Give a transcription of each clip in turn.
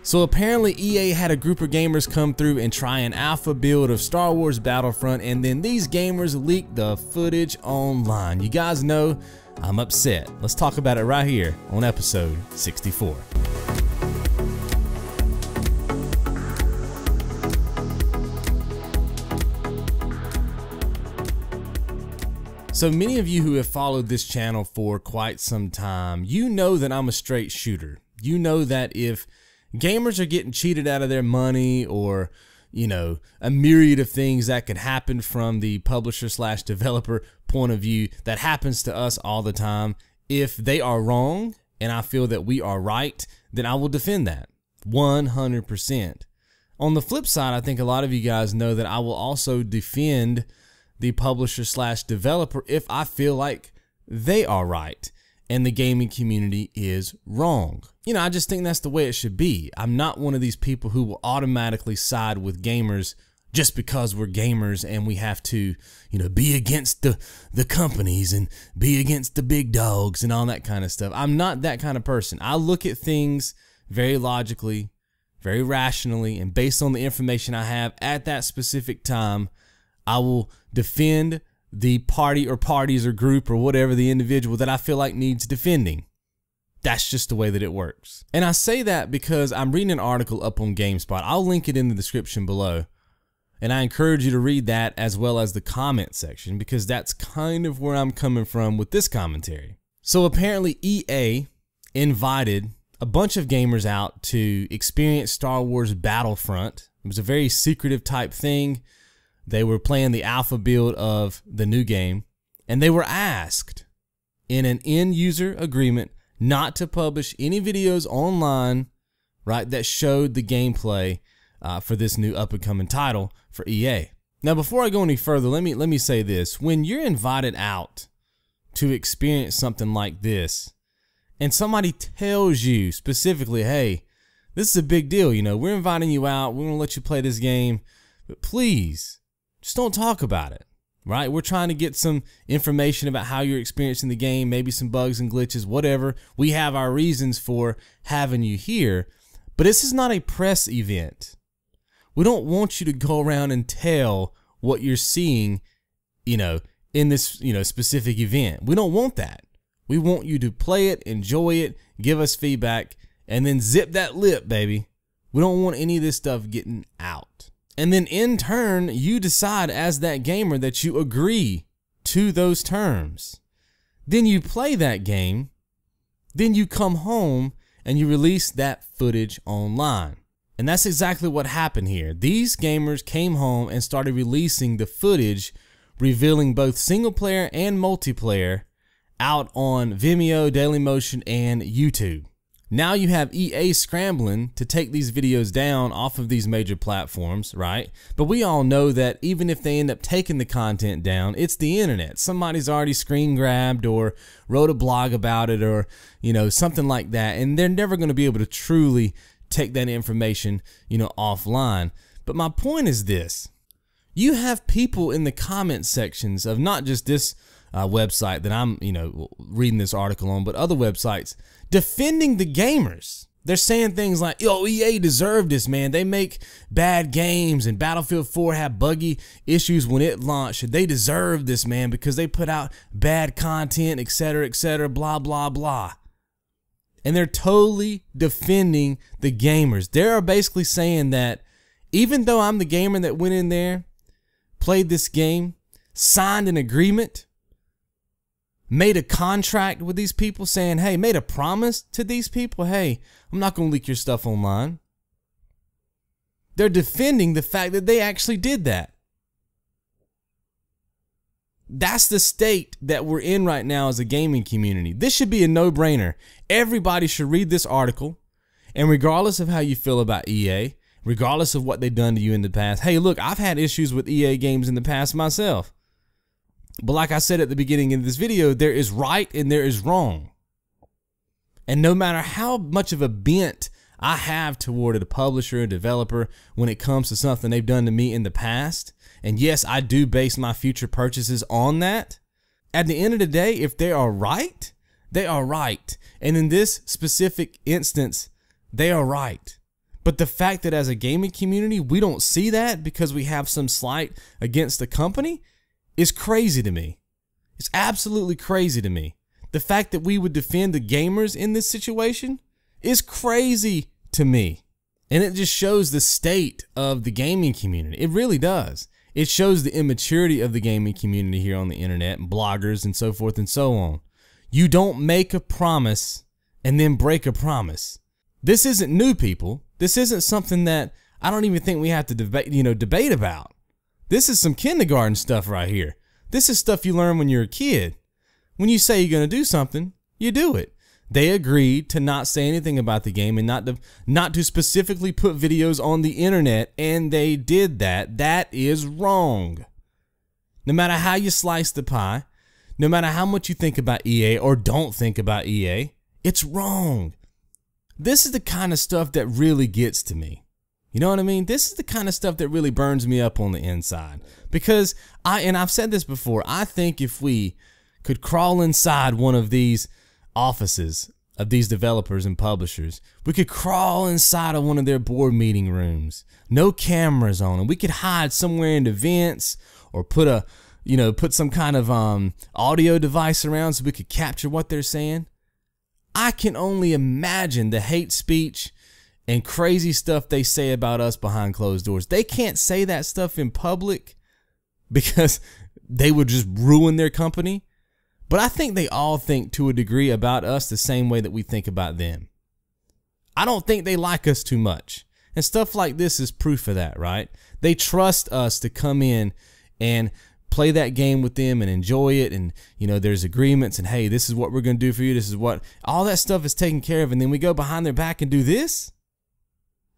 So apparently EA had a group of gamers come through and try an alpha build of Star Wars Battlefront, and then these gamers leaked the footage online. You guys know I'm upset. Let's talk about it right here on episode 64. So many of you who have followed this channel for quite some time, you know that I'm a straight shooter. You know that if gamers are getting cheated out of their money, or, you know, a myriad of things that can happen from the publisher / developer point of view, that happens to us all the time. If they are wrong and I feel that we are right, then I will defend that 100%. On the flip side, I think a lot of you guys know that I will also defend the publisher / developer if I feel like they are right and the gaming community is wrong. You know, I just think that's the way it should be. I'm not one of these people who will automatically side with gamers just because we're gamers and we have to, you know, be against the companies and be against the big dogs and all that kind of stuff. I'm not that kind of person. I look at things very logically, very rationally, and based on the information I have at that specific time, I will defend the party or parties or group or whatever the individual that I feel like needs defending. That's just the way that it works. And I say that because I'm reading an article up on GameSpot. I'll link it in the description below. And I encourage you to read that as well as the comment section, because that's kind of where I'm coming from with this commentary. So apparently EA invited a bunch of gamers out to experience Star Wars Battlefront. It was a very secretive type thing. They were playing the alpha build of the new game, and they were asked in an end user agreement not to publish any videos online, right, that showed the gameplay for this new up and coming title for EA. Now, before I go any further, let me say this. When you're invited out to experience something like this, and somebody tells you specifically, hey, this is a big deal, you know, we're inviting you out, we're gonna let you play this game, but please, just don't talk about it, right? We're trying to get some information about how you're experiencing the game, maybe some bugs and glitches, whatever. We have our reasons for having you here, but this is not a press event. We don't want you to go around and tell what you're seeing, you know, in this, you know, specific event. We don't want that. We want you to play it, enjoy it, give us feedback, and then zip that lip, baby. We don't want any of this stuff getting out. And then in turn, you decide as that gamer that you agree to those terms. Then you play that game, then you come home and you release that footage online. And that's exactly what happened here. These gamers came home and started releasing the footage, revealing both single player and multiplayer out on Vimeo, Dailymotion, and YouTube. Now you have EA scrambling to take these videos down off of these major platforms, right? But we all know that even if they end up taking the content down, it's the internet. Somebody's already screen grabbed or wrote a blog about it, or, you know, something like that. And they're never going to be able to truly take that information, you know, offline. But my point is this. You have people in the comment sections of not just this website that I'm, you know, reading this article on, but other websites defending the gamers. They're saying things like, yo, EA deserved this, man. They make bad games, and Battlefield 4 had buggy issues when it launched. They deserve this, man, because they put out bad content, etc., blah, blah, blah. And they're totally defending the gamers. They're basically saying that even though I'm the gamer that went in there, played this game, signed an agreement, made a contract with these people saying, hey, made a promise to these people, hey, I'm not going to leak your stuff online. They're defending the fact that they actually did that. That's the state that we're in right now as a gaming community. This should be a no-brainer. Everybody should read this article, and regardless of how you feel about EA, regardless of what they've done to you in the past, hey, look, I've had issues with EA games in the past myself. But like I said at the beginning of this video, there is right and there is wrong. And no matter how much of a bent I have toward a publisher or developer when it comes to something they've done to me in the past, and yes, I do base my future purchases on that, at the end of the day, if they are right, they are right. And in this specific instance, they are right. But the fact that as a gaming community, we don't see that because we have some slight against the company is crazy to me. It's absolutely crazy to me. The fact that we would defend the gamers in this situation is crazy to me. And it just shows the state of the gaming community. It really does. It shows the immaturity of the gaming community here on the internet and bloggers and so forth and so on. You don't make a promise and then break a promise. This isn't new, people. This isn't something that I don't even think we have to debate about. This is some kindergarten stuff right here. This is stuff you learn when you're a kid. When you say you're going to do something, you do it. They agreed to not say anything about the game and not to specifically put videos on the internet, and they did that. That is wrong. No matter how you slice the pie, no matter how much you think about EA or don't think about EA, it's wrong. This is the kind of stuff that really gets to me. You know what I mean? This is the kind of stuff that really burns me up on the inside. Because I've said this before, I think if we could crawl inside one of these offices of these developers and publishers, we could crawl inside of one of their board meeting rooms, no cameras on them. We could hide somewhere in the vents or put some kind of audio device around so we could capture what they're saying. I can only imagine the hate speech and crazy stuff they say about us behind closed doors. They can't say that stuff in public because they would just ruin their company. But I think they all think to a degree about us the same way that we think about them. I don't think they like us too much. And stuff like this is proof of that, right? They trust us to come in and play that game with them and enjoy it. And, there's agreements and, hey, this is what we're going to do for you. This is what, all that stuff is taken care of. And then we go behind their back and do this.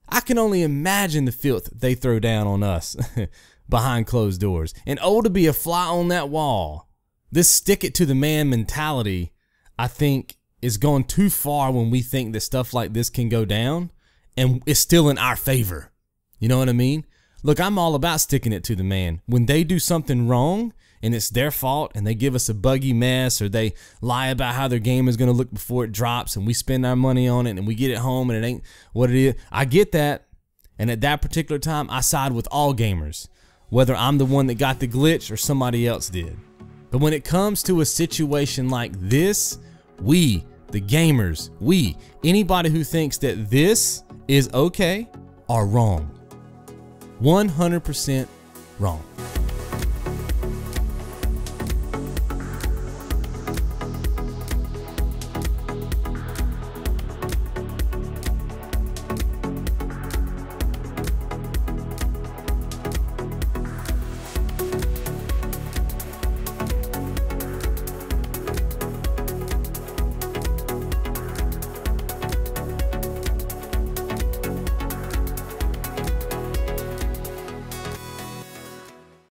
I can only imagine the filth they throw down on us behind closed doors. And to be a fly on that wall. This stick it to the man mentality, I think, is going too far when we think that stuff like this can go down and it's still in our favor. You know what I mean? Look, I'm all about sticking it to the man. When they do something wrong and it's their fault and they give us a buggy mess or they lie about how their game is going to look before it drops and we spend our money on it and we get it home and it ain't what it is, I get that. And at that particular time, I side with all gamers, whether I'm the one that got the glitch or somebody else did. But when it comes to a situation like this, we, the gamers, anybody who thinks that this is okay, are wrong. 100% wrong.